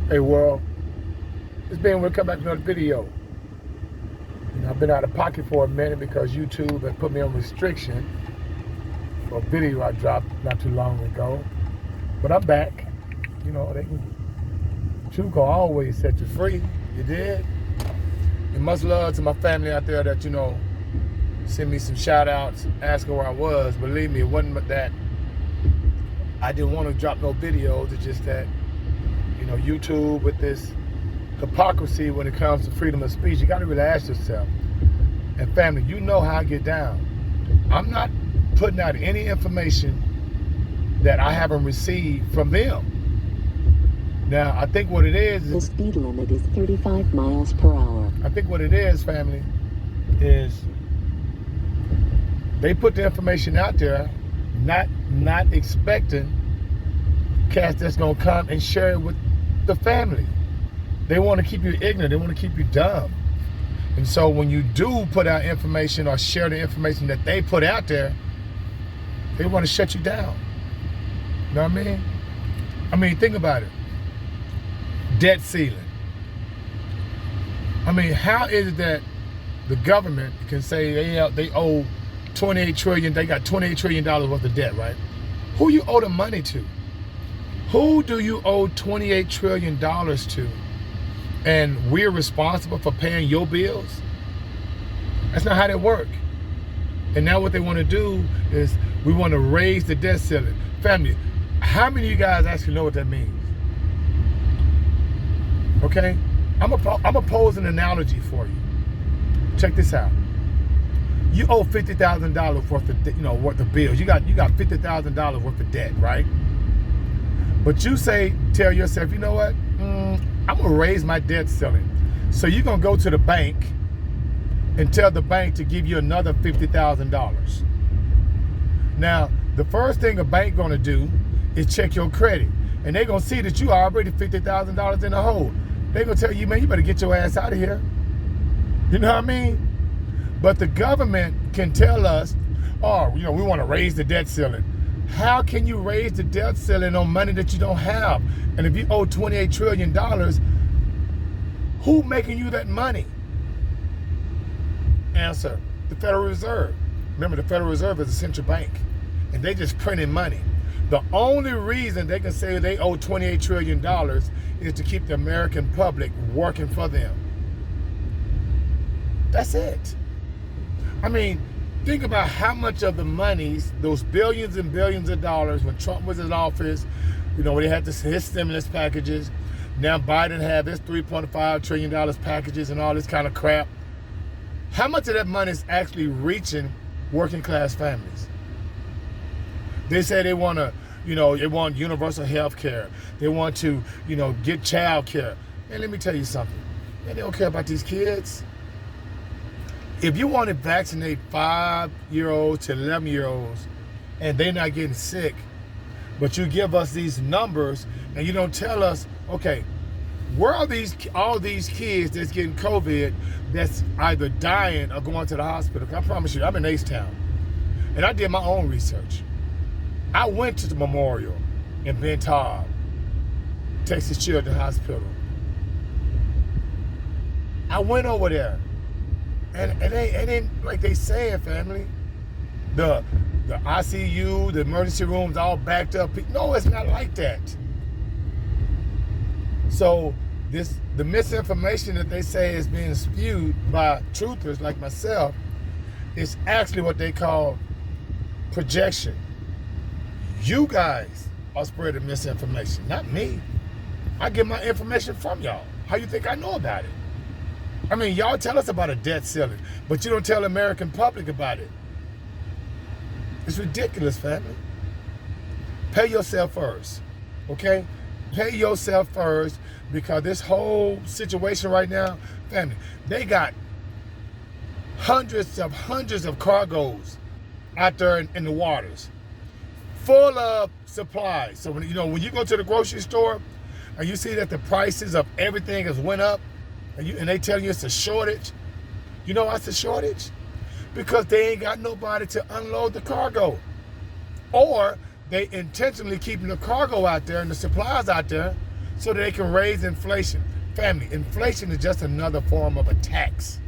Hey world, it's Ben. We'll come back to another video. I've been out of pocket for a minute because YouTube has put me on restriction for a video I dropped not too long ago. But I'm back. YouTube can always set you free. You did. And much love to my family out there that, send me some shout outs, asking where I was. Believe me, it wasn't that I didn't want to drop no videos. It's just that, YouTube with this hypocrisy when it comes to freedom of speech, you got to really ask yourself. And family, you know how I get down. I'm not putting out any information that I haven't received from them. Now, I think what it is... The speed limit is 35 miles per hour. I think what it is, family, is they put the information out there, not expecting cats that's going to come and share it with the family. They want to keep you ignorant. They want to keep you dumb. And so when you do put out information or share the information that they put out there, they want to shut you down. You know what I mean? I mean, think about it. Debt ceiling. I mean, how is it that the government can say they owe 28 trillion, they got $28 trillion worth of debt, right? Who you owe the money to? Who do you owe $28 trillion to? And we're responsible for paying your bills? That's not how that works. And now what they want to do is we want to raise the debt ceiling. Family, how many of you guys actually know what that means? Okay? I'm gonna pose an analogy for you. Check this out. You owe $50,000 worth of worth of bills. You got $50,000 worth of debt, right? But you tell yourself, you know what? I'm gonna raise my debt ceiling. So you're gonna go to the bank and tell the bank to give you another $50,000. Now, the first thing a bank gonna do is check your credit, and they're gonna see that you already $50,000 in the hole. They're gonna tell you, man, you better get your ass out of here. You know what I mean? But the government can tell us, oh, we want to raise the debt ceiling. How can you raise the debt ceiling on money that you don't have? And if you owe $28 trillion, who making you that money? Answer, the Federal Reserve. Remember, the Federal Reserve is a central bank, and they just printing money. The only reason they can say they owe $28 trillion is to keep the American public working for them. That's it. I mean, think about how much of the monies, those billions and billions of dollars, when Trump was in office, when they had his stimulus packages, now Biden have his $3.5 trillion packages and all this kind of crap. How much of that money is actually reaching working class families? They say they want to, they want universal health care. They want to, get child care. And let me tell you something. Man, they don't care about these kids. If you want to vaccinate 5-year-olds to 11-year-olds and they're not getting sick, but you give us these numbers and you don't tell us, okay, where are all these kids that's getting COVID that's either dying or going to the hospital? I promise you, I'm in H-Town, and I did my own research. I went to the Memorial in Ben Taub, Texas Children's Hospital. I went over there. And it ain't like they saying, family. The ICU, the emergency rooms all backed up. No, it's not like that. So the misinformation that they say is being spewed by truthers like myself is actually what they call projection. You guys are spreading misinformation, not me. I get my information from y'all. How you think I know about it? I mean, y'all tell us about a debt ceiling, but you don't tell the American public about it. It's ridiculous, family. Pay yourself first, okay? Pay yourself first, because this whole situation right now, family, they got hundreds of cargoes out there in the waters, full of supplies. So when you go to the grocery store and you see that the prices of everything has went up, and they tell you it's a shortage. You know why it's a shortage? Because they ain't got nobody to unload the cargo. Or they intentionally keeping the cargo out there and the supplies out there so that they can raise inflation. Family, inflation is just another form of a tax.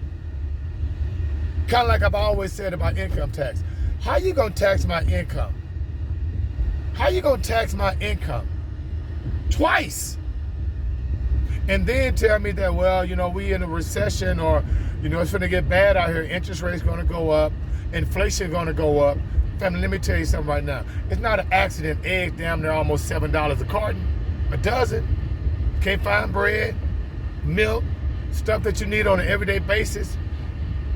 Kind of like I've always said about income tax. How you gonna tax my income? How you gonna tax my income? Twice. And then tell me that, well, we in a recession, or, it's gonna get bad out here. Interest rates gonna go up. Inflation gonna go up. Family, let me tell you something right now. It's not an accident. Eggs damn near almost $7 a carton. A dozen. Can't find bread, milk, stuff that you need on an everyday basis.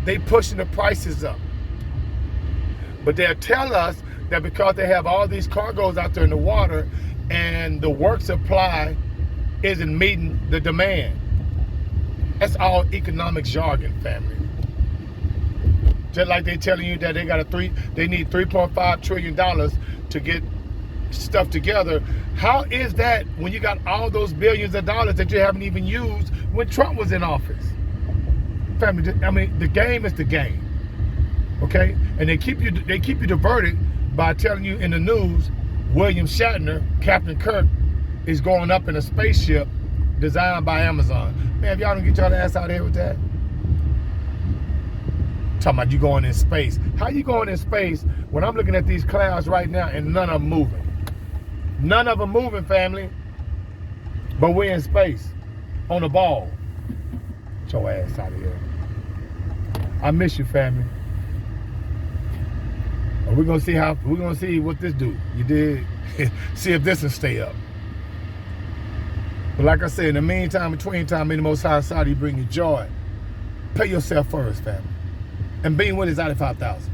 They pushing the prices up. But they'll tell us that because they have all these cargoes out there in the water and the work supply isn't meeting the demand. That's all economic jargon, family. Just like they telling you that they need $3.5 trillion to get stuff together. How is that when you got all those billions of dollars that you haven't even used when Trump was in office? Family, the game is the game. Okay? And they keep you diverted by telling you in the news William Shatner, Captain Kirk, is going up in a spaceship designed by Amazon. Man, if y'all don't get y'all ass out of here with that. Talking about you going in space. How you going in space when I'm looking at these clouds right now and none of them moving? None of them moving, family. But we're in space on a ball. Get your ass out of here. I miss you, family. We're gonna see what this do. You did. See if this will stay up. But like I said, in the meantime, between time, may the Most High Saudi bring you joy. Pay yourself first, family. And being with is out of 5,000.